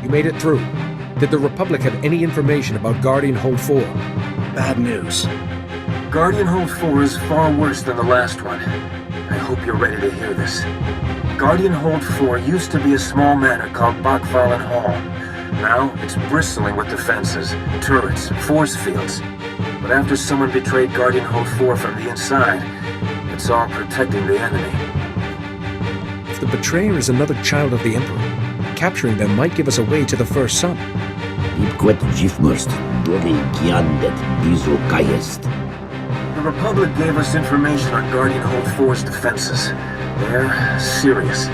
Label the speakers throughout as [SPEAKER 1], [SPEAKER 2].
[SPEAKER 1] You made it through. Did the Republic have any information about Guardian Hold 4?
[SPEAKER 2] Bad news.
[SPEAKER 3] Guardian Hold 4 is far worse than the last one. I hope you're ready to hear this. Guardian Hold 4 used to be a small manor called Bachfallen Hall. Now, it's bristling with defenses, turrets, force fields. But after someone betrayed Guardian Hold 4 from the inside, it's all protecting the enemy.
[SPEAKER 1] If the betrayer is another child of the Emperor, capturing them might give us a way to the First Sun.
[SPEAKER 3] The Republic gave us information on Guardian Hold 4's defenses. They're serious.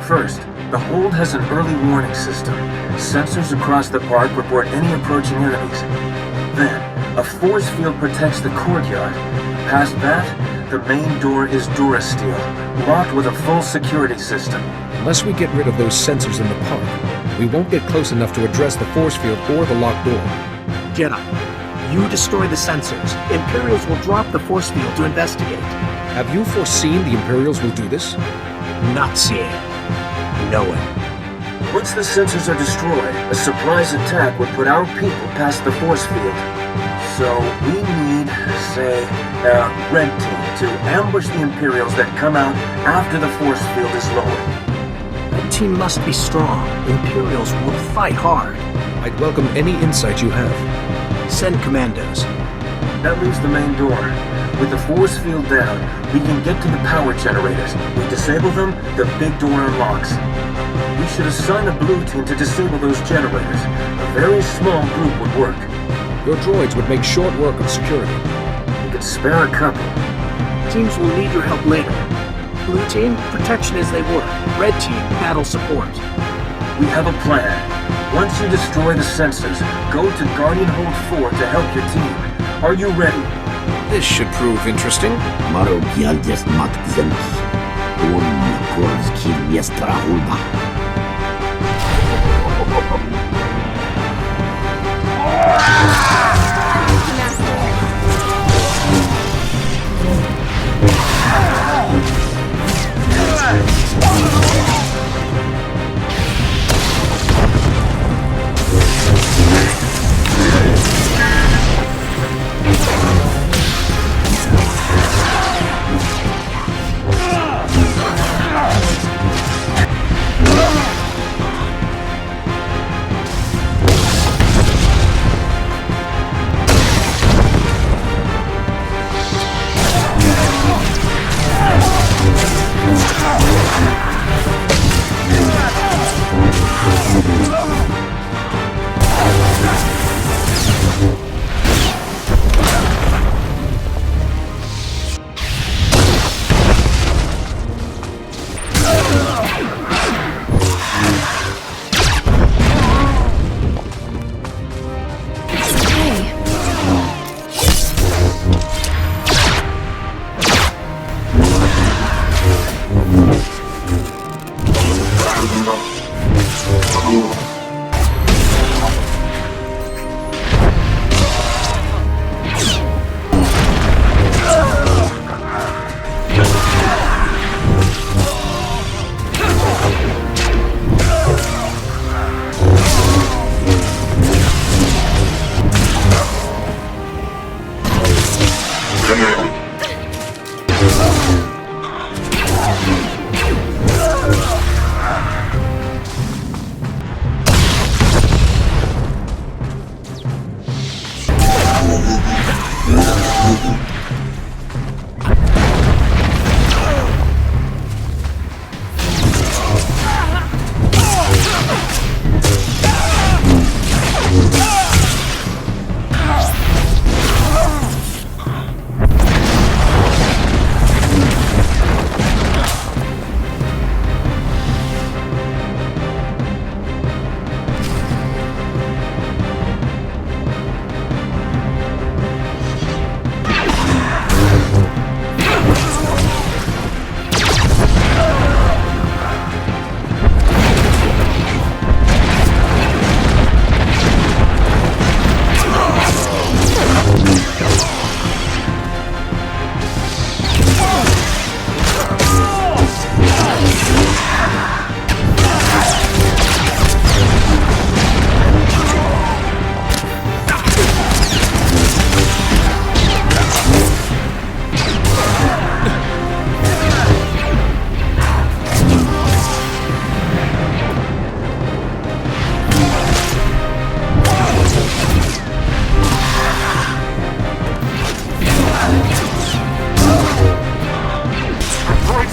[SPEAKER 3] First, the Hold has an early warning system. Sensors across the park report any approaching enemies. Then, a force field protects the courtyard. Past that, the main door is Durasteel, locked with a full security system.
[SPEAKER 1] Unless we get rid of those sensors in the park, we won't get close enough to address the force field or the locked door.
[SPEAKER 2] Jedi, you destroy the sensors. Imperials will drop the force field to investigate.
[SPEAKER 1] Have you foreseen the Imperials will do this?
[SPEAKER 2] Not seeing. Knowing.
[SPEAKER 3] Once the sensors are destroyed, a surprise attack would put our people past the force field. So we need, say, a red team to ambush the Imperials that come out after the force field is lowered.
[SPEAKER 2] Red team must be strong. Imperials will fight hard.
[SPEAKER 1] I'd welcome any insight you have.
[SPEAKER 2] Send commandos.
[SPEAKER 3] That leaves the main door. With the force field down, we can get to the power generators. We disable them, the big door unlocks. We should assign a blue team to disable those generators. A very small group would work.
[SPEAKER 1] Your droids would make short work of security.
[SPEAKER 3] We could spare a couple.
[SPEAKER 2] Teams will need your help later. Blue team, protection as they work. Red team, battle support.
[SPEAKER 3] We have a plan. Once you destroy the sensors, go to Guardian Hold 4 to help your team. Are you ready?
[SPEAKER 1] This should prove interesting.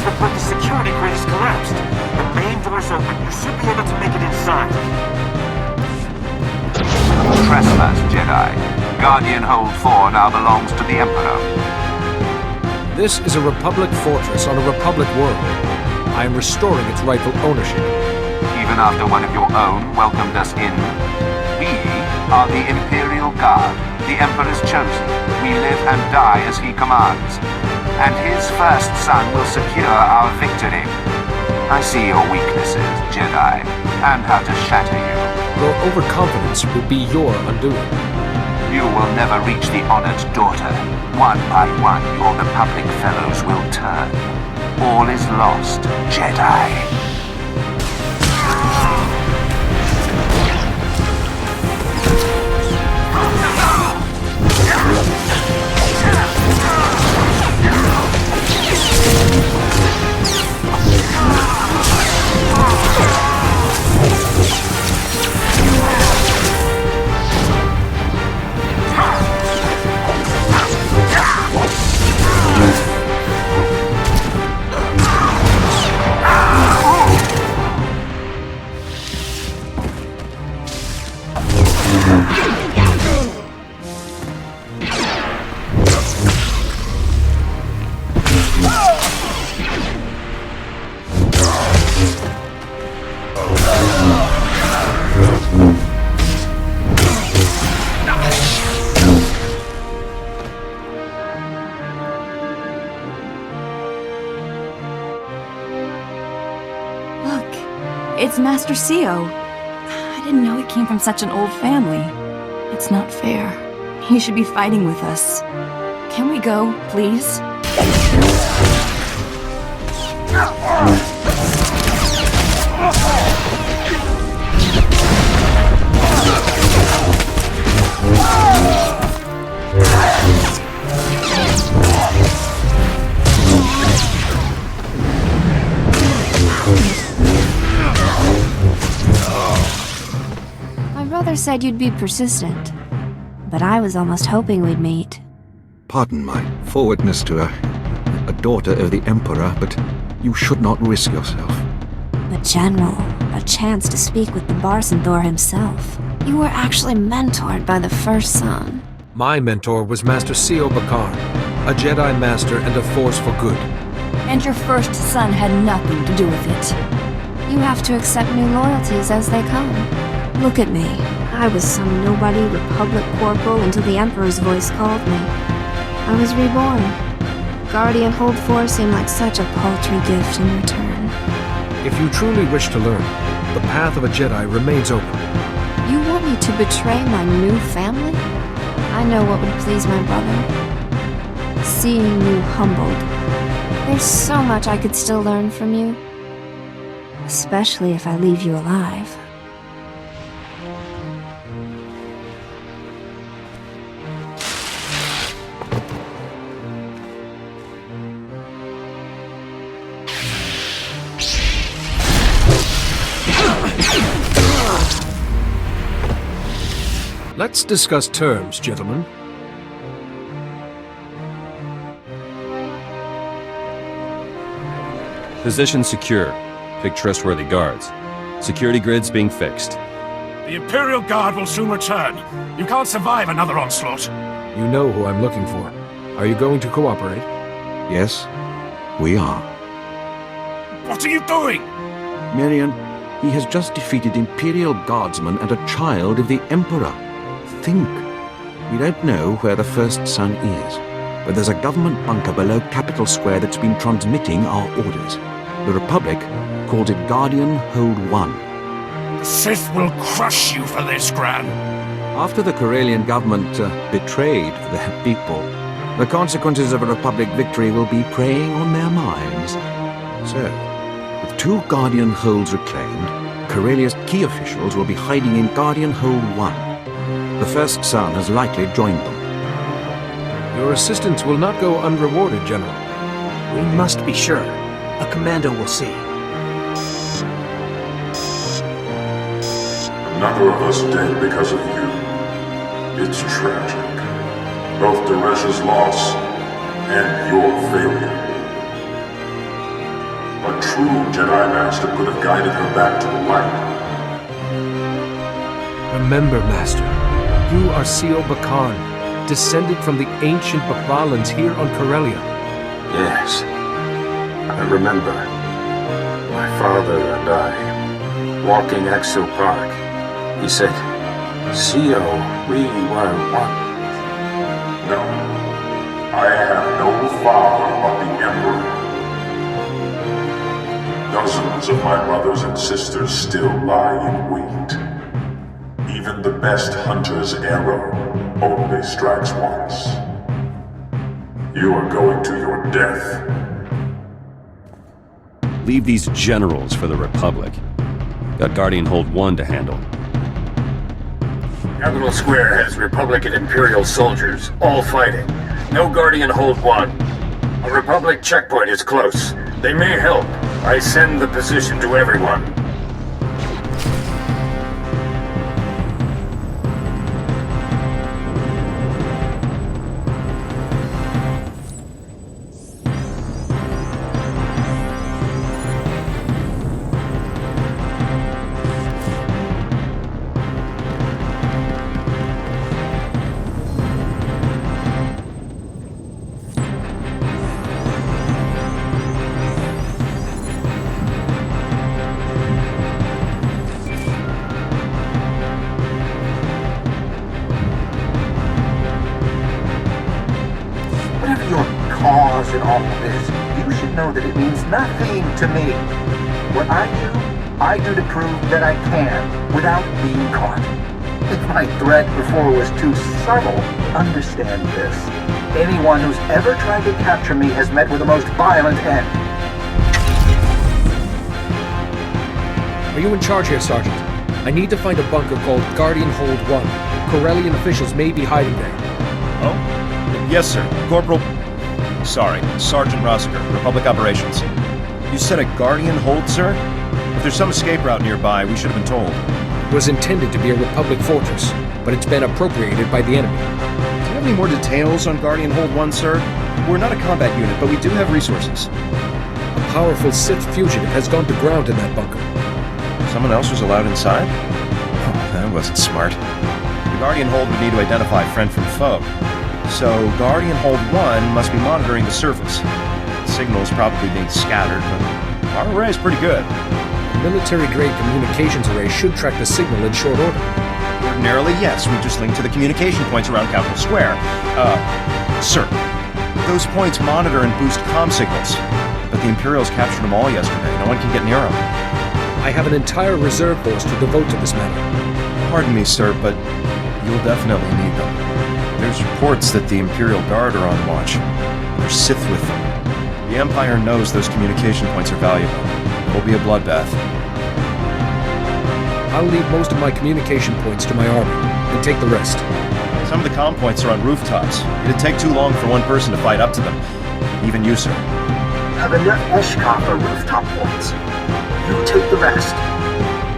[SPEAKER 3] looks like the security grid has collapsed. The main door's open. You should be able to make it inside.
[SPEAKER 4] Trespass, Jedi. Guardian Hold 4 now belongs to the Emperor.
[SPEAKER 1] This is a Republic fortress on a Republic world. I am restoring its rightful ownership.
[SPEAKER 4] Even after one of your own welcomed us in, we are the Imperial Guard, the Emperor's chosen. We live and die as he commands. And his first son will secure our victory. I see your weaknesses, Jedi, and how to shatter you.
[SPEAKER 1] Your overconfidence will be your undoing.
[SPEAKER 4] You will never reach the honored daughter. One by one, your Republic fellows will turn. All is lost, Jedi.
[SPEAKER 5] It's Master CO. I didn't know he came from such an old family. It's not fair. He should be fighting with us. Can we go, please?
[SPEAKER 6] Brother said you'd be persistent, but I was almost hoping we'd meet.
[SPEAKER 7] Pardon my forwardness to a daughter of the Emperor, but you should not risk yourself.
[SPEAKER 6] But General, a chance to speak with the SWTOR himself. You were actually mentored by the first son.
[SPEAKER 1] My mentor was Master CO Bakar, a Jedi Master and a force for good.
[SPEAKER 5] And your first son had nothing to do with it.
[SPEAKER 6] You have to accept new loyalties as they come. Look at me. I was some nobody Republic corporal until the Emperor's voice called me. I was reborn. Guardian Hold 4 seemed like such a paltry gift in return.
[SPEAKER 1] If you truly wish to learn, the path of a Jedi remains open.
[SPEAKER 6] You want me to betray my new family? I know what would please my brother. Seeing you humbled. There's so much I could still learn from you. Especially if I leave you alive.
[SPEAKER 1] Let's discuss terms, gentlemen.
[SPEAKER 8] Position secure. Pick trustworthy guards. Security grids being fixed.
[SPEAKER 9] The Imperial Guard will soon return. You can't survive another onslaught.
[SPEAKER 1] You know who I'm looking for. Are you going to cooperate?
[SPEAKER 7] Yes, we are.
[SPEAKER 9] What are you doing?
[SPEAKER 7] Marion, he has just defeated Imperial Guardsmen and a child of the Emperor. Think. We don't know where the first son is, but there's a government bunker below Capitol Square that's been transmitting our orders. The Republic calls it Guardian Hold 1.
[SPEAKER 9] The Sith will crush you for this, Gran.
[SPEAKER 7] After the Correlian government betrayed their people, the consequences of a Republic victory will be preying on their minds. So, with 2 Guardian Holds reclaimed, Correlia's key officials will be hiding in Guardian Hold 1. The first son has likely joined them.
[SPEAKER 1] Your assistance will not go unrewarded, General.
[SPEAKER 2] We must be sure. A commando will see.
[SPEAKER 10] Another of us dead because of you. It's tragic. Both Daresh's loss and your failure. true Jedi Master could have guided her back to the light.
[SPEAKER 1] Remember, Master, you are Sio Bakan, descended from the ancient Bakvalans here on Correlia.
[SPEAKER 3] Yes, I remember. My father and I, walking Exo Park, he said, Sio, we were one.
[SPEAKER 10] No, I have no father but the Emperor. Dozens of my brothers and sisters still lie in wait. Even the best hunter's arrow only strikes once. You are going to your death.
[SPEAKER 8] Leave these generals for the Republic. Got Guardian Hold 1 to handle.
[SPEAKER 3] Capital Square has Republic and Imperial soldiers, all fighting. No Guardian Hold 1. A Republic checkpoint is close. They may help. I send the position to everyone.
[SPEAKER 11] In all of this, you should know that it means nothing to me. What I do to prove that I can, without being caught. If my threat before was too subtle, understand this. Anyone who's ever tried to capture me has met with the most violent end.
[SPEAKER 1] Are you in charge here, Sergeant? I need to find a bunker called Guardian Hold 1. Corellian officials may be hiding there.
[SPEAKER 12] Oh? Yes, sir. Sorry, Sergeant Rossiger, Republic Operations. You said a Guardian Hold, sir? If there's some escape route nearby, we should have been told.
[SPEAKER 1] It was intended to be a Republic fortress, but it's been appropriated by the enemy.
[SPEAKER 12] Do you have any more details on Guardian Hold 1, sir? We're not a combat unit, but we do have resources.
[SPEAKER 1] A powerful Sith fugitive has gone to ground in that bunker.
[SPEAKER 12] Someone else was allowed inside? Oh, that wasn't smart. The Guardian Hold would need to identify friend from foe. So, Guardian Hold 1 must be monitoring the surface. The signal's probably being scattered, but our array's pretty good.
[SPEAKER 1] A military-grade communications array should track the signal in short order.
[SPEAKER 12] Ordinarily, yes. We just link to the communication points around Capital Square. Sir, those points monitor and boost comm signals. But the Imperials captured them all yesterday. No one can get near them.
[SPEAKER 1] I have an entire reserve force to devote to this matter.
[SPEAKER 12] Pardon me, sir, but you'll definitely need them. There's reports that the Imperial Guard are on watch. There's Sith with them. The Empire knows those communication points are valuable. It'll be a bloodbath.
[SPEAKER 1] I'll leave most of my communication points to my army, and take the rest.
[SPEAKER 12] Some of the comm points are on rooftops. It'd take too long for one person to fight up to them. Even you, sir.
[SPEAKER 11] Have enough Eshkaffer rooftop points. You take the rest.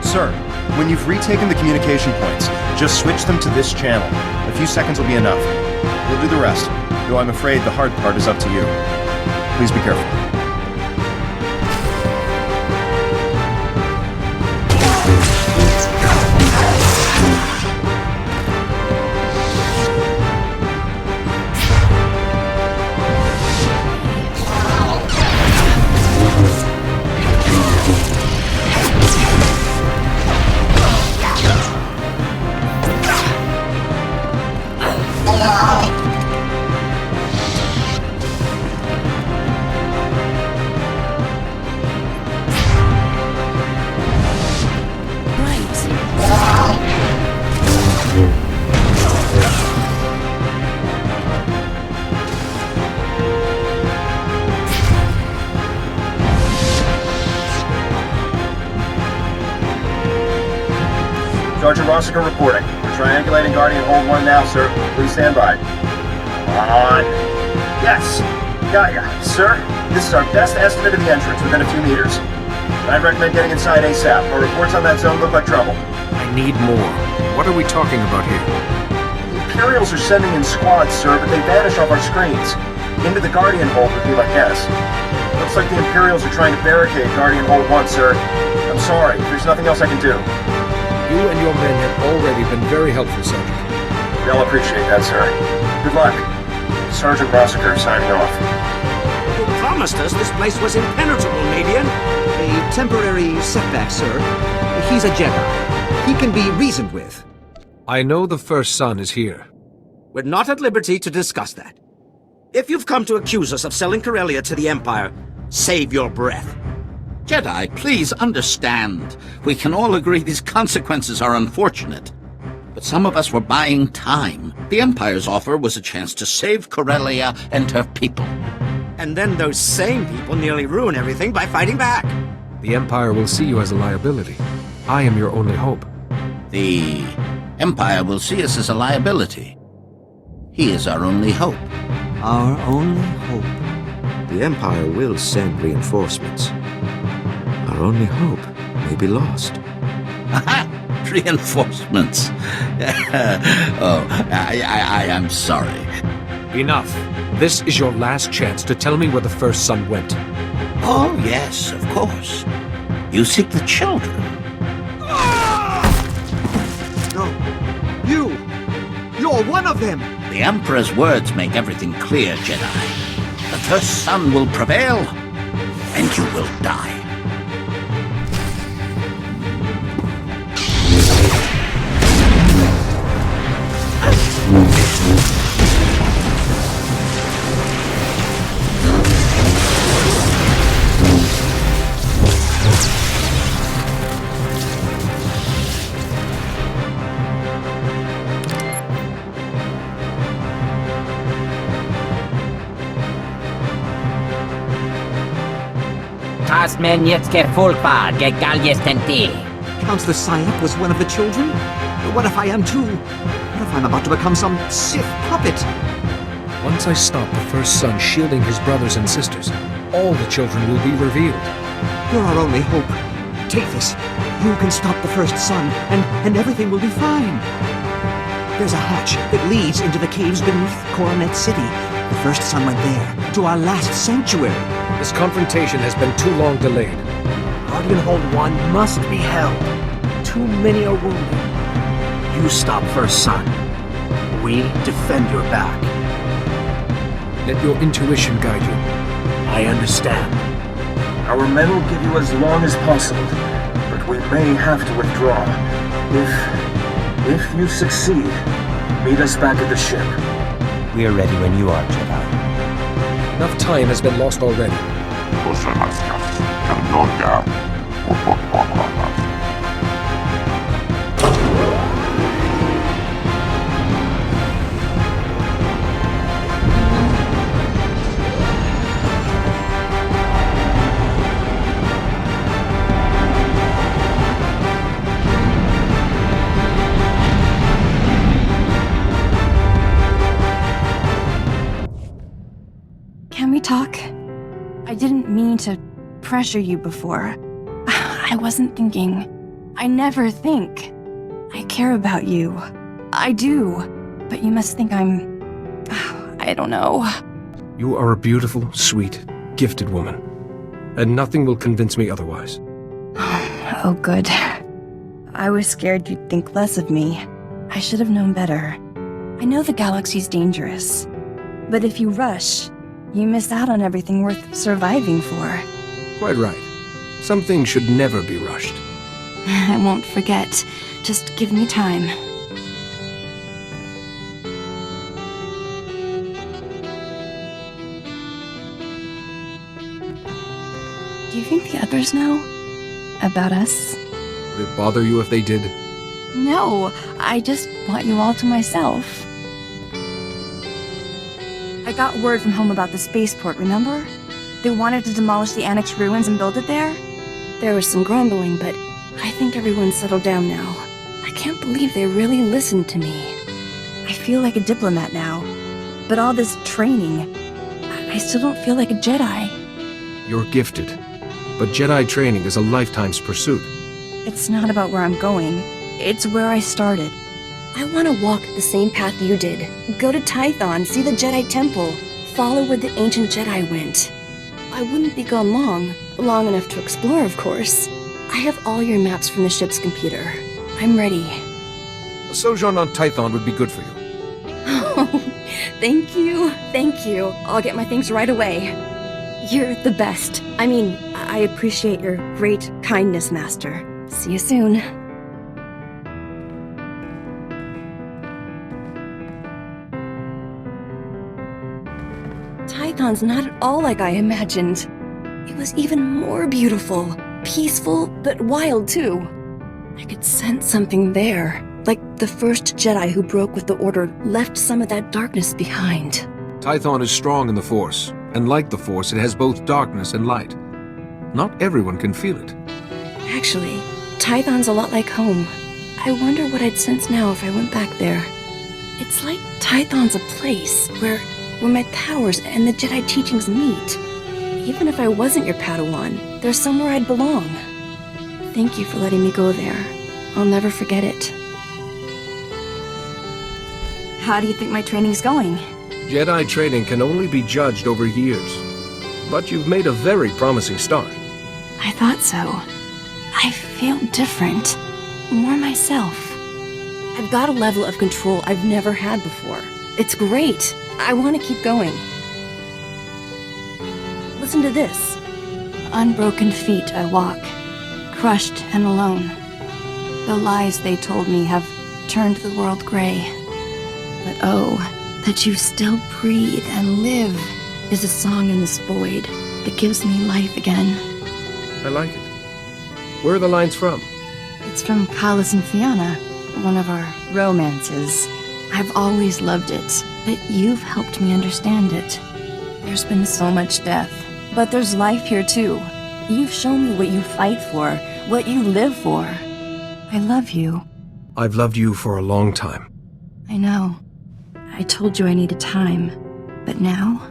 [SPEAKER 12] Sir, when you've retaken the communication points, just switch them to this channel. A few seconds will be enough. We'll do the rest, though I'm afraid the hard part is up to you. Please be careful.
[SPEAKER 13] Sergeant Rossiger reporting. We're triangulating Guardian Hold 1 now, sir. Please stand by. Come on. Yes! Got ya. Sir, this is our best estimate of the entrance within a few meters. I'd recommend getting inside ASAP. Our reports on that zone look like trouble.
[SPEAKER 1] I need more. What are we talking about here?
[SPEAKER 13] The Imperials are sending in squads, sir, but they vanish off our screens. Into the Guardian Hold would be my guess. Looks like the Imperials are trying to barricade Guardian Hold 1, sir. I'm sorry, there's nothing else I can do.
[SPEAKER 1] You and your men have already been very helpful, Sergeant.
[SPEAKER 13] They'll appreciate that, sir. Good luck. Sergeant Rossiter signing off.
[SPEAKER 14] You promised us this place was impenetrable, Nadian.
[SPEAKER 15] A temporary setback, sir. He's a Jedi. He can be reasoned with.
[SPEAKER 1] I know the first son is here.
[SPEAKER 14] We're not at liberty to discuss that. If you've come to accuse us of selling Correlia to the Empire, save your breath.
[SPEAKER 16] Jedi, please understand. We can all agree these consequences are unfortunate. But some of us were buying time. The Empire's offer was a chance to save Correlia and her people.
[SPEAKER 14] And then those same people nearly ruin everything by fighting back.
[SPEAKER 1] The Empire will see you as a liability. I am your only hope.
[SPEAKER 16] The Empire will see us as a liability. He is our only hope.
[SPEAKER 15] Our only hope. The Empire will send reinforcements. Our only hope may be lost.
[SPEAKER 16] Reinforcements. Oh, I am sorry.
[SPEAKER 1] Enough. This is your last chance to tell me where the first son went.
[SPEAKER 16] Oh, yes, of course. You seek the children.
[SPEAKER 15] No. You're one of them.
[SPEAKER 16] The Emperor's words make everything clear, Jedi. The first son will prevail, and you will die.
[SPEAKER 15] Counselor Syac was one of the children? What if I am too? What if I'm about to become some Sith puppet?
[SPEAKER 1] Once I stop the first son shielding his brothers and sisters, all the children will be revealed.
[SPEAKER 15] You're our only hope. Take this. You can stop the first son, and everything will be fine. There's a hatch that leads into the caves beneath Coronet City. The first son went there, to our last sanctuary.
[SPEAKER 1] This confrontation has been too long delayed.
[SPEAKER 2] Guardian Hold 1 must be held. Too many are wounded. You stop first son. We defend your back.
[SPEAKER 1] Let your intuition guide you.
[SPEAKER 2] I understand.
[SPEAKER 3] Our men will give you as long as possible, but we may have to withdraw. If you succeed, meet us back at the ship.
[SPEAKER 17] We are ready when you are, Jedi.
[SPEAKER 1] Enough time has been lost already.
[SPEAKER 5] Can we talk? I didn't mean to pressure you before. I wasn't thinking. I never think. I care about you. I do. But you must think I'm... I don't know.
[SPEAKER 1] You are a beautiful, sweet, gifted woman. And nothing will convince me otherwise.
[SPEAKER 5] Oh, good. I was scared you'd think less of me. I should have known better. I know the galaxy's dangerous. But if you rush, you miss out on everything worth surviving for.
[SPEAKER 1] Quite right. Some things should never be rushed.
[SPEAKER 5] I won't forget. Just give me time. Do you think the others know? About us?
[SPEAKER 1] Would it bother you if they did?
[SPEAKER 5] No, I just want you all to myself. I got word from home about the spaceport, remember? They wanted to demolish the Annex ruins and build it there? There was some grumbling, but I think everyone's settled down now. I can't believe they really listened to me. I feel like a diplomat now. But all this training, I still don't feel like a Jedi.
[SPEAKER 1] You're gifted. But Jedi training is a lifetime's pursuit.
[SPEAKER 5] It's not about where I'm going. It's where I started. I want to walk the same path you did. Go to Tython, see the Jedi Temple. follow where the ancient Jedi went. I wouldn't be gone long enough to explore, of course. I have all your maps from the ship's computer. I'm ready.
[SPEAKER 1] A sojourn on Tython would be good for you.
[SPEAKER 5] Oh, thank you. I'll get my things right away. You're the best. I mean, I appreciate your great kindness, Master. See you soon. Tython's not at all like I imagined. It was even more beautiful, peaceful, but wild too. I could sense something there, like the first Jedi who broke with the Order left some of that darkness behind.
[SPEAKER 1] Tython is strong in the Force, and like the Force, it has both darkness and light. Not everyone can feel it.
[SPEAKER 5] Actually, Tython's a lot like home. I wonder what I'd sense now if I went back there. It's like Tython's a place where my powers and the Jedi teachings meet. Even if I wasn't your Padawan, there's somewhere I'd belong. Thank you for letting me go there. I'll never forget it. How do you think my training's going?
[SPEAKER 1] Jedi training can only be judged over years. But you've made a very promising start.
[SPEAKER 5] I thought so. I feel different. More myself. I've got a level of control I've never had before. It's great. I want to keep going. Listen to this. Unbroken feet I walk, crushed and alone. The lies they told me have turned the world gray. But oh, that you still breathe and live is a song in this void that gives me life again.
[SPEAKER 1] I like it. Where are the lines from?
[SPEAKER 5] It's from Kalas and Fianna, one of our romances. I've always loved it, but you've helped me understand it. There's been so much death, but there's life here too. You've shown me what you fight for, what you live for. I love you.
[SPEAKER 1] I've loved you for a long time.
[SPEAKER 5] I know. I told you I needed time, but now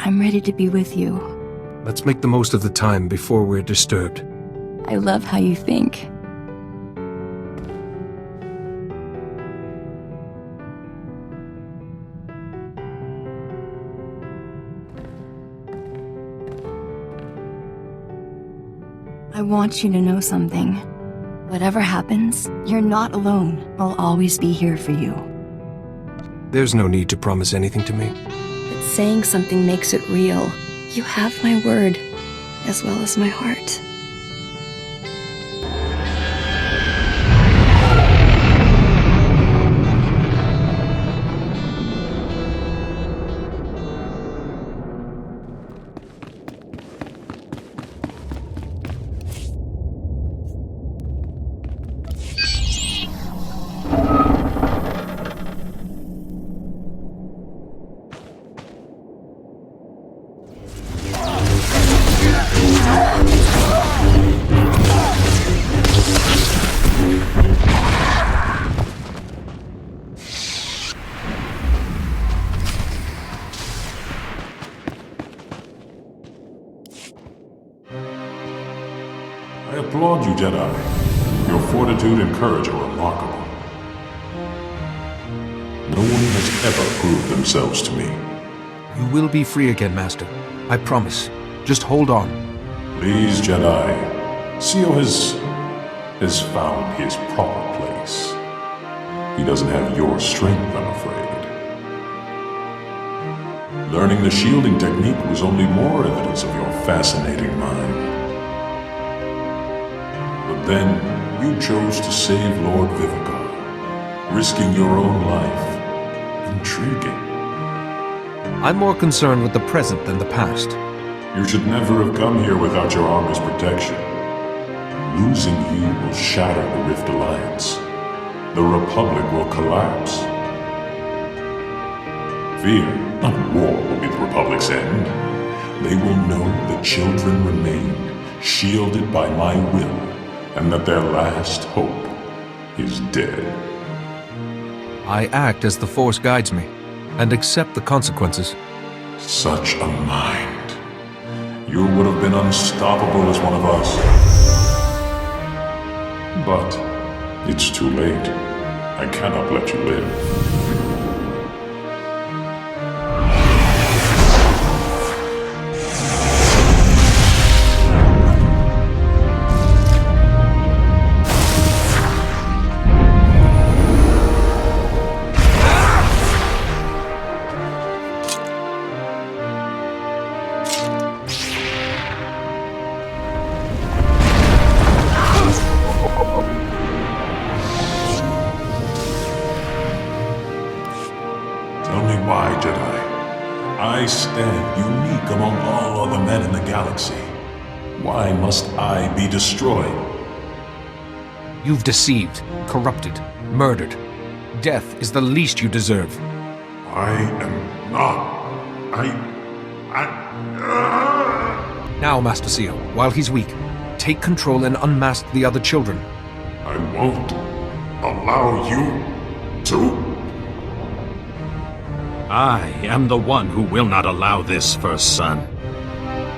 [SPEAKER 5] I'm ready to be with you.
[SPEAKER 1] Let's make the most of the time before we're disturbed.
[SPEAKER 5] I love how you think. I want you to know something. Whatever happens, you're not alone. I'll always be here for you.
[SPEAKER 1] There's no need to promise anything to me.
[SPEAKER 5] But saying something makes it real. You have my word, as well as my heart.
[SPEAKER 10] I applaud you, Jedi. Your fortitude and courage are remarkable. No one has ever proved themselves to me.
[SPEAKER 1] You will be free again, Master. I promise. Just hold on.
[SPEAKER 10] Please, Jedi. Sio has found his proper place. He doesn't have your strength, I'm afraid. Learning the shielding technique was only more evidence of your fascinating mind. But then, you chose to save Lord Vivica, risking your own life. Intriguing.
[SPEAKER 1] I'm more concerned with the present than the past.
[SPEAKER 10] You should never have come here without your armor's protection. Losing you will shatter the Rift Alliance. The Republic will collapse. Fear, not war, will be the Republic's end. They will know the children remain, shielded by my will, and that their last hope is dead.
[SPEAKER 1] I act as the Force guides me, and accept the consequences.
[SPEAKER 10] Such a mind. You would have been unstoppable as one of us. But it's too late. I cannot let you live. stand unique among all other men in the galaxy. Why must I be destroyed?
[SPEAKER 1] You've deceived, corrupted, murdered. Death is the least you deserve.
[SPEAKER 10] I am not.
[SPEAKER 1] Now, Master Seal, while he's weak, take control and unmask the other children.
[SPEAKER 10] I won't allow you to.
[SPEAKER 9] I am the one who will not allow this, First Son.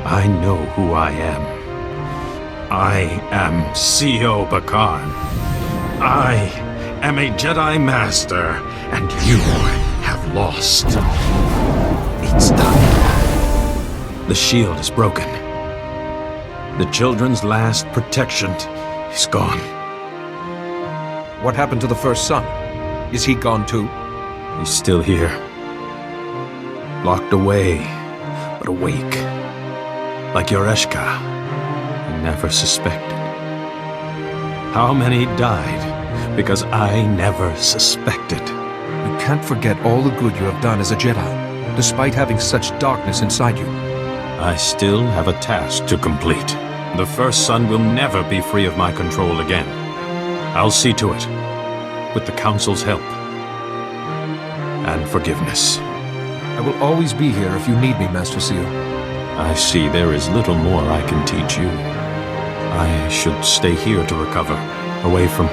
[SPEAKER 9] I know who I am. I am CEO Bakarn. I am a Jedi Master, and you have lost. It's done. The shield is broken. The children's last protection is gone.
[SPEAKER 1] What happened to the First Son? Is he gone too?
[SPEAKER 9] He's still here. Locked away, but awake. Like Yoreshka, he never suspected. How many died because I never suspected?
[SPEAKER 1] You can't forget all the good you have done as a Jedi, despite having such darkness inside you.
[SPEAKER 9] I still have a task to complete. The First Son will never be free of my control again. I'll see to it, with the Council's help. And forgiveness.
[SPEAKER 1] I will always be here if you need me, Master Seal.
[SPEAKER 9] I see there is little more I can teach you. I should stay here to recover, away from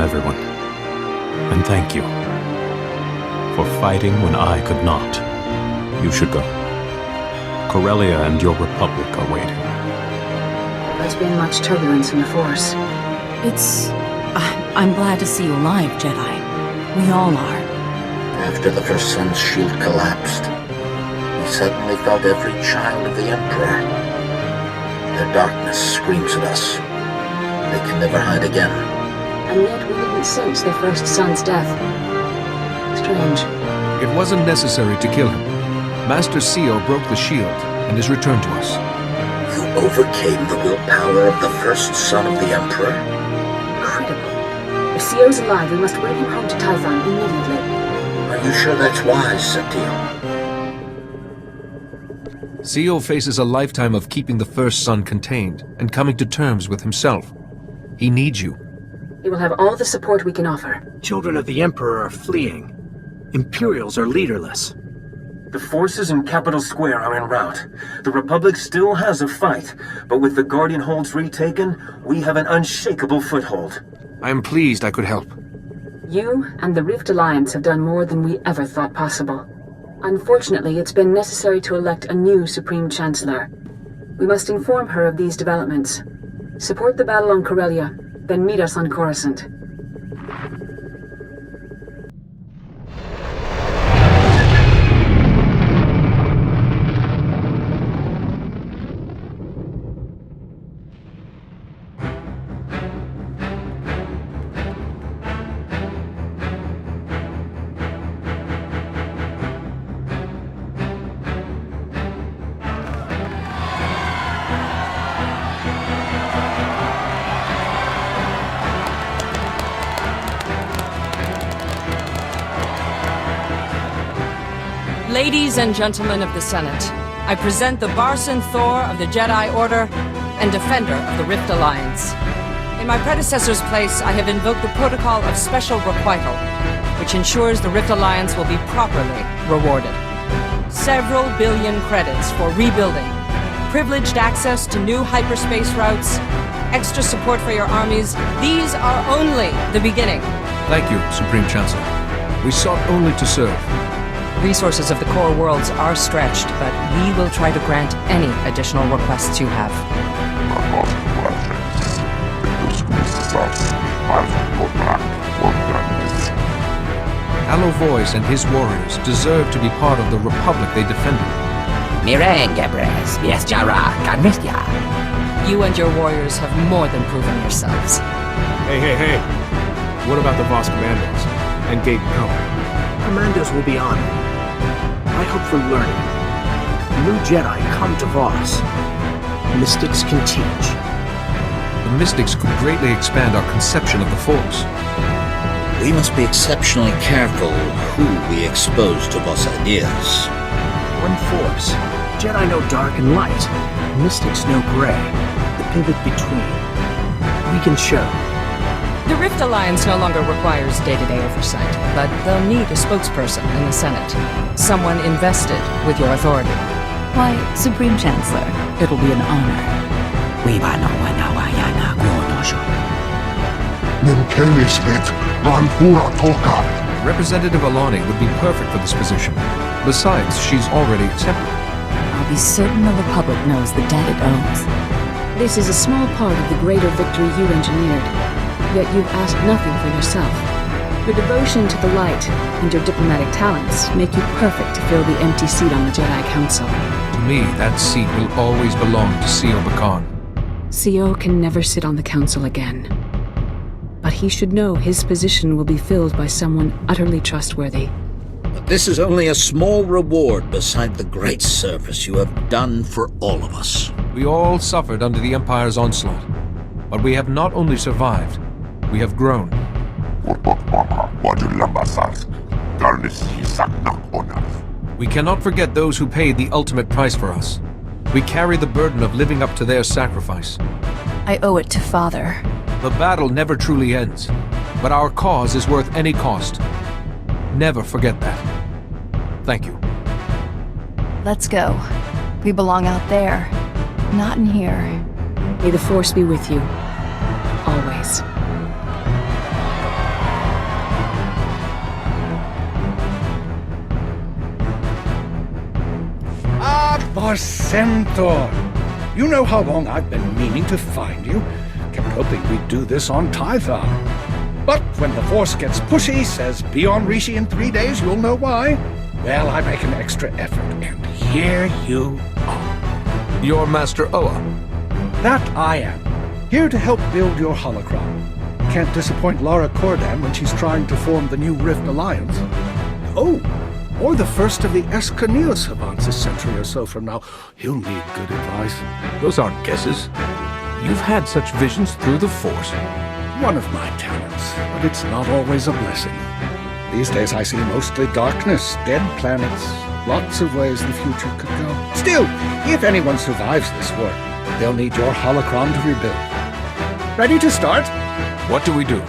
[SPEAKER 9] everyone. And thank you for fighting when I could not. You should go. Correlia and your Republic are waiting.
[SPEAKER 18] There's been much turbulence in the Force.
[SPEAKER 19] I'm glad to see you alive, Jedi. We all are.
[SPEAKER 16] After the First Son's shield collapsed, we suddenly felt every child of the Emperor. Their darkness screams at us. They can never hide again.
[SPEAKER 18] And yet we didn't sense their First Son's death. Strange.
[SPEAKER 1] It wasn't necessary to kill him. Master Seal broke the shield and is returned to us.
[SPEAKER 16] You overcame the willpower of the First Son of the Emperor?
[SPEAKER 18] Incredible. If Sio's alive, we must bring him home to Tython immediately.
[SPEAKER 16] Are you sure that's wise, Septio?
[SPEAKER 1] Seal faces a lifetime of keeping the First Son contained and coming to terms with himself. He needs you.
[SPEAKER 18] He will have all the support we can offer.
[SPEAKER 2] Children of the Emperor are fleeing. Imperials are leaderless.
[SPEAKER 3] The forces in Capital Square are en route. The Republic still has a fight, but with the Guardian Holds retaken, we have an unshakable foothold.
[SPEAKER 1] I am pleased I could help.
[SPEAKER 18] You and the Rift Alliance have done more than we ever thought possible. Unfortunately, it's been necessary to elect a new Supreme Chancellor. We must inform her of these developments. Support the battle on Correlia, then meet us on Coruscant.
[SPEAKER 20] Ladies and gentlemen of the Senate, I present the Barson Thor of the Jedi Order and defender of the Rift Alliance. In my predecessor's place, I have invoked the Protocol of Special Requital, which ensures the Rift Alliance will be properly rewarded. Several billion credits for rebuilding, privileged access to new hyperspace routes, extra support for your armies. These are only the beginning.
[SPEAKER 1] Thank you, Supreme Chancellor. We sought only to serve.
[SPEAKER 20] Resources of the core worlds are stretched, but we will try to grant any additional requests you have.
[SPEAKER 1] Allo Voice and his warriors deserve to be part of the Republic they defended.
[SPEAKER 20] You and your warriors have more than proven yourselves.
[SPEAKER 21] Hey. What about the Voss Commandos and Gate and Co?
[SPEAKER 2] Commandos will be honored. I hope for learning. New Jedi come to Voss. Mystics can teach.
[SPEAKER 1] The Mystics could greatly expand our conception of the Force.
[SPEAKER 16] We must be exceptionally careful who we expose to Voss ideas.
[SPEAKER 2] One force. Jedi know dark and light. Mystics know gray. The pivot between. We can show.
[SPEAKER 20] The Rift Alliance no longer requires day-to-day oversight, but they'll need a spokesperson in the Senate. Someone invested with your authority.
[SPEAKER 19] Why, Supreme Chancellor, it'll be an honor.
[SPEAKER 1] Representative Alani would be perfect for this position. Besides, she's already accepted.
[SPEAKER 19] I'll be certain the Republic knows the debt it owns.
[SPEAKER 18] This is a small part of the greater victory you engineered, yet you've asked nothing for yourself. Your devotion to the light and your diplomatic talents make you perfect to fill the empty seat on the Jedi Council.
[SPEAKER 1] To me, that seat will always belong to Sio Bakan.
[SPEAKER 18] Sio can never sit on the Council again. But he should know his position will be filled by someone utterly trustworthy.
[SPEAKER 16] But this is only a small reward beside the great service you have done for all of us.
[SPEAKER 1] We all suffered under the Empire's onslaught. But we have not only survived, we have grown. We cannot forget those who paid the ultimate price for us. We carry the burden of living up to their sacrifice.
[SPEAKER 5] I owe it to Father.
[SPEAKER 1] The battle never truly ends, but our cause is worth any cost. Never forget that. Thank you.
[SPEAKER 5] Let's go. We belong out there, not in here.
[SPEAKER 18] May the Force be with you. Always.
[SPEAKER 4] Centaur! You know how long I've been meaning to find you. Kept hoping we'd do this on Tython. But when the Force gets pushy, says be on Rishi in 3 days, you'll know why. Well, I make an extra effort, and here you are.
[SPEAKER 1] You're Master Oa.
[SPEAKER 4] That I am. Here to help build your holocron. Can't disappoint Lara Cordan when she's trying to form the new Rift Alliance. Oh, or the first of the Escanil savants a century or so from now. He'll need good advice.
[SPEAKER 1] Those aren't guesses. You've had such visions through the Force.
[SPEAKER 4] One of my talents, but it's not always a blessing. These days I see mostly darkness, dead planets, lots of ways the future could go. Still, if anyone survives this war, they'll need your holocron to rebuild. Ready to start?
[SPEAKER 1] What do we do?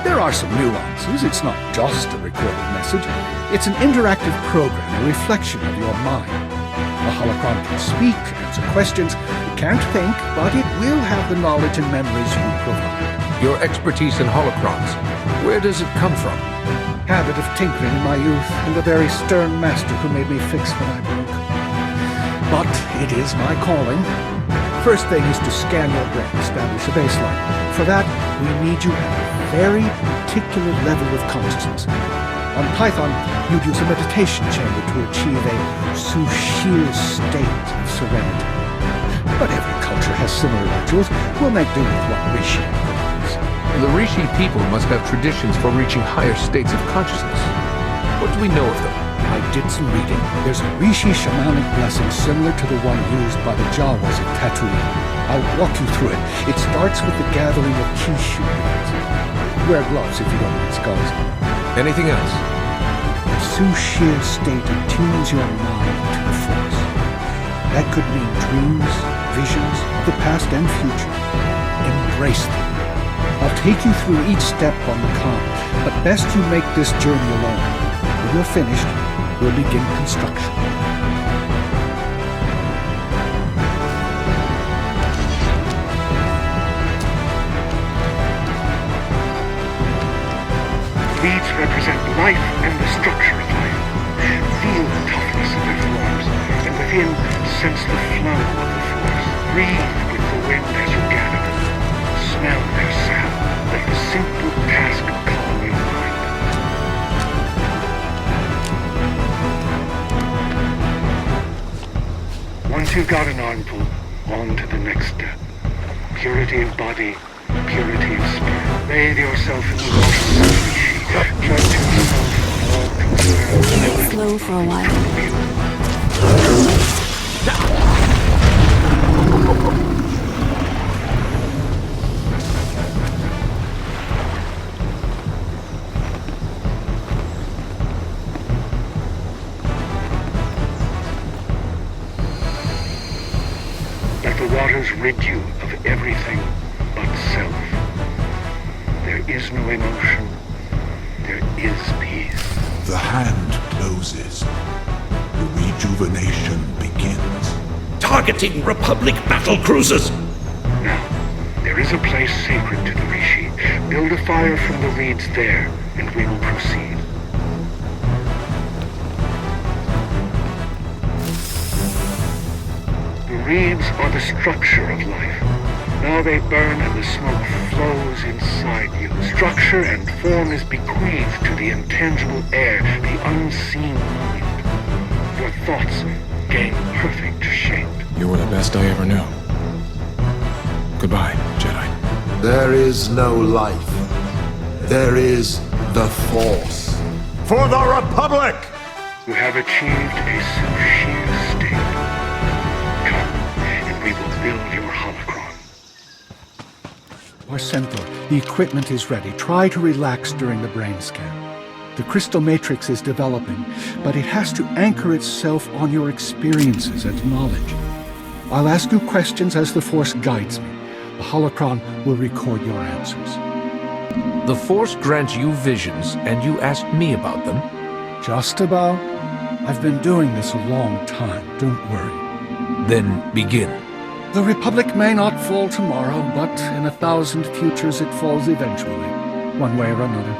[SPEAKER 4] There are some nuances. It's not just a recorded message. It's an interactive program, a reflection of your mind. The holocron can speak, answer questions. It can't think, but it will have the knowledge and memories you provide.
[SPEAKER 1] Your expertise in holocrons, where does it come from?
[SPEAKER 4] Habit of tinkering in my youth, and a very stern master who made me fix when I broke. But it is my calling. First thing is to scan your brain, establish a baseline. For that, we need you at a very particular level of consciousness. On Python, you'd use a meditation chamber to achieve a sushil state of serenity. But every culture has similar rituals. We'll make do with what Rishi provides.
[SPEAKER 1] The Rishi people must have traditions for reaching higher states of consciousness. What do we know of them?
[SPEAKER 4] I did some reading. There's a Rishi shamanic blessing similar to the one used by the Jawas at Tatooine. I'll walk you through it. It starts with the gathering of Kishu beads. Wear gloves if you don't need skulls.
[SPEAKER 1] Anything else?
[SPEAKER 4] The Sushir state attunes your mind to the Force. That could mean dreams, visions of the past and future. Embrace them. I'll take you through each step on the con, but best you make this journey alone. When you're finished, we'll begin construction.
[SPEAKER 22] Beads represent life and the structure of life. Feel the toughness of their forms, and within, sense the flow of the Force. Breathe with the wind as you gather them. Smell their sap, like the simple task of calming your mind. Once you've got an armful, on to the next step. Purity of body, purity of spirit. Bathe yourself in the waters of Rishi. Judge yourself all concerns.
[SPEAKER 19] Slow for a while.
[SPEAKER 22] the waters rid you of everything but self. There is no emotion. There is peace.
[SPEAKER 6] The hand closes. The rejuvenation begins.
[SPEAKER 7] Targeting Republic battle cruisers!
[SPEAKER 22] Now, there is a place sacred to the Rishi. Build a fire from the reeds there, and we will proceed. The reeds are the structure of life. Now they burn and the smoke flows inside you. Structure and form is bequeathed to the intangible air, the unseen mind. Your thoughts gain perfect shape.
[SPEAKER 21] You were the best I ever knew. Goodbye, Jedi.
[SPEAKER 6] There is no life. There is the Force.
[SPEAKER 7] For the Republic!
[SPEAKER 22] You have achieved a sincere state. Come, and we will build your holocron.
[SPEAKER 4] Barcento, the equipment is ready. Try to relax during the brain scan. The crystal matrix is developing, but it has to anchor itself on your experiences and knowledge. I'll ask you questions as the Force guides me. The holocron will record your answers.
[SPEAKER 1] The Force grants you visions, and you asked me about them?
[SPEAKER 4] Just about. I've been doing this a long time, don't worry.
[SPEAKER 1] Then begin.
[SPEAKER 4] The Republic may not fall tomorrow, but in 1,000 futures it falls eventually, one way or another.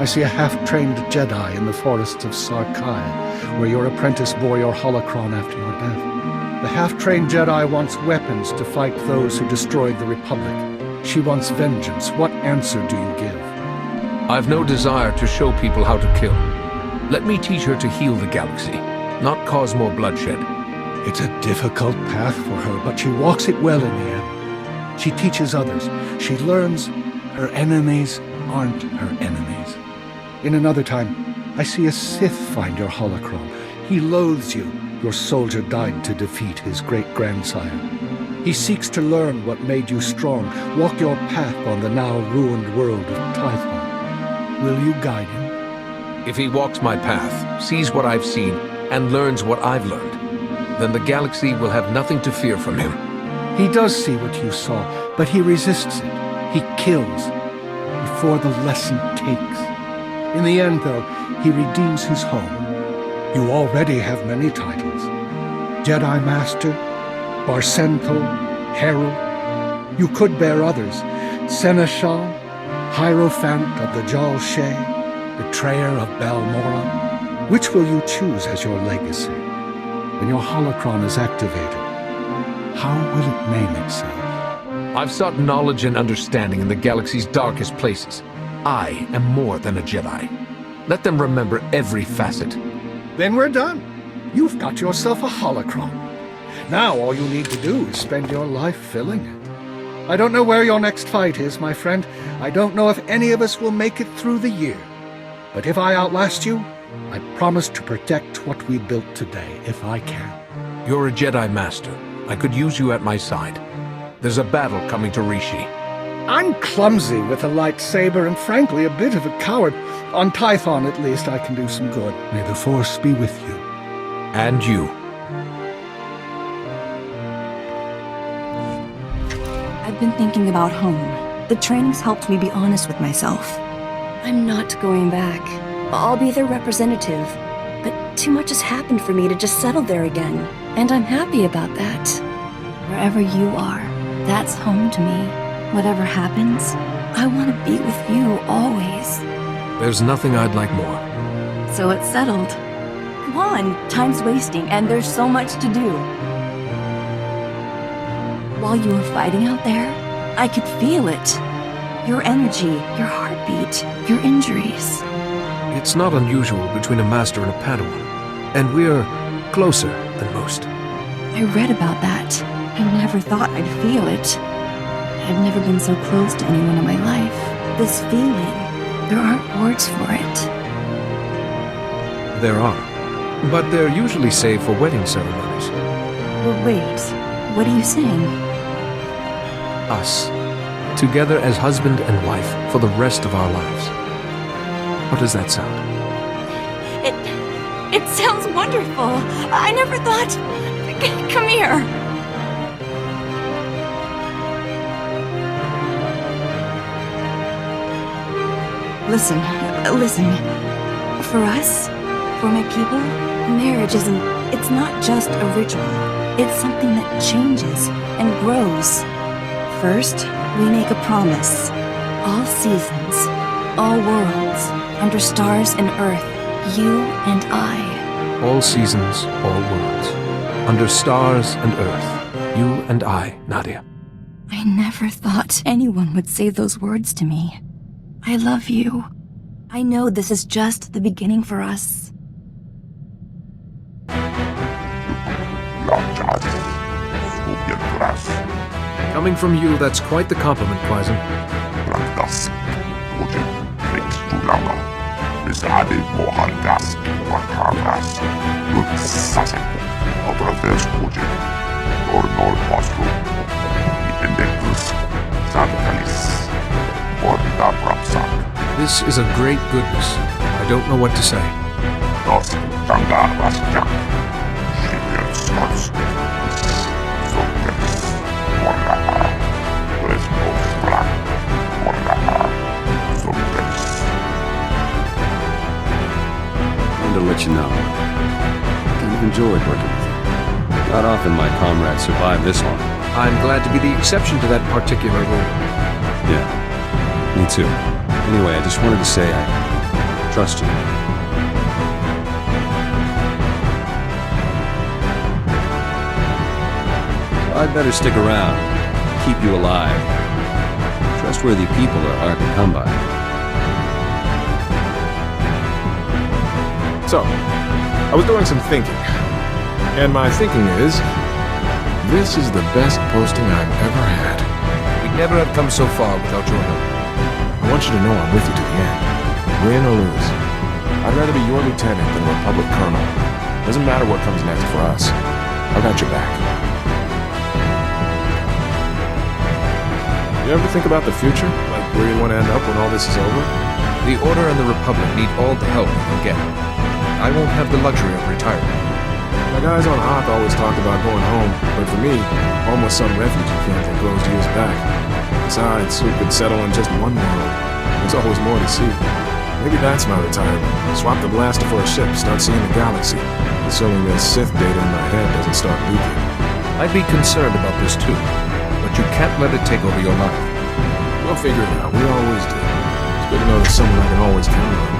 [SPEAKER 4] I see a half-trained Jedi in the forests of Sarkai, where your apprentice bore your holocron after your death. The half-trained Jedi wants weapons to fight those who destroyed the Republic. She wants vengeance. What answer do you give?
[SPEAKER 1] I've no desire to show people how to kill. Let me teach her to heal the galaxy, not cause more bloodshed.
[SPEAKER 4] It's a difficult path for her, but she walks it well in the end. She teaches others. She learns her enemies aren't her enemies. In another time, I see a Sith find your holocron. He loathes you. Your soldier died to defeat his great-grandsire. He seeks to learn what made you strong, walk your path on the now ruined world of Tython. Will you guide him?
[SPEAKER 1] If he walks my path, sees what I've seen, and learns what I've learned, then the galaxy will have nothing to fear from him.
[SPEAKER 4] He does see what you saw, but he resists it. He kills before the lesson takes. In the end, though, he redeems his home. You already have many titles. Jedi Master, Barcento, Herald. You could bear others. Seneschal, Hierophant of the Jal Shay, Betrayer of Balmora. Which will you choose as your legacy? When your holocron is activated, how will it name itself?
[SPEAKER 1] I've sought knowledge and understanding in the galaxy's darkest places. I am more than a Jedi. Let them remember every facet.
[SPEAKER 4] Then we're done. You've got yourself a holocron. Now all you need to do is spend your life filling it. I don't know where your next fight is, my friend. I don't know if any of us will make it through the year. But if I outlast you, I promise to protect what we built today, if I can.
[SPEAKER 1] You're a Jedi Master. I could use you at my side. There's a battle coming to Rishi.
[SPEAKER 4] I'm clumsy with a lightsaber and frankly a bit of a coward. On Tython, at least, I can do some good. May the Force be with you.
[SPEAKER 1] And you.
[SPEAKER 5] I've been thinking about home. The training's helped me be honest with myself. I'm not going back. I'll be their representative. But too much has happened for me to just settle there again. And I'm happy about that. Wherever you are, that's home to me. Whatever happens, I want to be with you always.
[SPEAKER 1] There's nothing I'd like more.
[SPEAKER 5] So it's settled. Come on, time's wasting, and there's so much to do. While you were fighting out there, I could feel it. Your energy, your heartbeat, your injuries.
[SPEAKER 1] It's not unusual between a master and a Padawan, and we're closer than most.
[SPEAKER 5] I read about that. I never thought I'd feel it. I've never been so close to anyone in my life. This feeling, there aren't words for it.
[SPEAKER 1] There are, but they're usually saved for wedding ceremonies.
[SPEAKER 5] Well, wait, what are you saying?
[SPEAKER 1] Us, together as husband and wife for the rest of our lives. What does that sound?
[SPEAKER 5] It sounds wonderful. I never thought... Come here. Listen. For us, for my people, marriage it's not just a ritual. It's something that changes and grows. First, we make a promise. All seasons, all worlds, under stars and earth, you and I.
[SPEAKER 1] All seasons, all worlds, under stars and earth, you and I, Nadia.
[SPEAKER 5] I never thought anyone would say those words to me. I love you. I know this is just the beginning for us.
[SPEAKER 1] Coming from you, that's quite the compliment, Quaisen. This is a great goodness. I don't know what to say.
[SPEAKER 8] To let you know, I kind of enjoyed working with you. Not often my comrades survive this long.
[SPEAKER 1] I'm glad to be the exception to that particular rule.
[SPEAKER 8] Yeah, me too. Anyway, I just wanted to say I trust you. So I'd better stick around, keep you alive. Trustworthy people are hard to come by.
[SPEAKER 21] So, I was doing some thinking, and my thinking is, this is the best posting I've ever had.
[SPEAKER 1] We'd never have come so far without your help.
[SPEAKER 21] I want you to know I'm with you to the end, win or lose. I'd rather be your lieutenant than a Republic colonel. Doesn't matter what comes next for us. I've got your back. You ever think about the future? Like where you want to end up when all this is over?
[SPEAKER 1] The Order and the Republic need all the help we can get. I won't have the luxury of retirement.
[SPEAKER 21] My guys on Hoth always talked about going home, but for me, home was some refugee camp that closed years back. Besides, who could settle in just one world? There's always more to see. Maybe that's my retirement. Swap the blaster for a ship, start seeing the galaxy. Assuming this Sith data in my head doesn't start leaking.
[SPEAKER 1] I'd be concerned about this too, but you can't let it take over your life.
[SPEAKER 21] We'll figure it out. We always do. It's good to know there's someone I can always count on.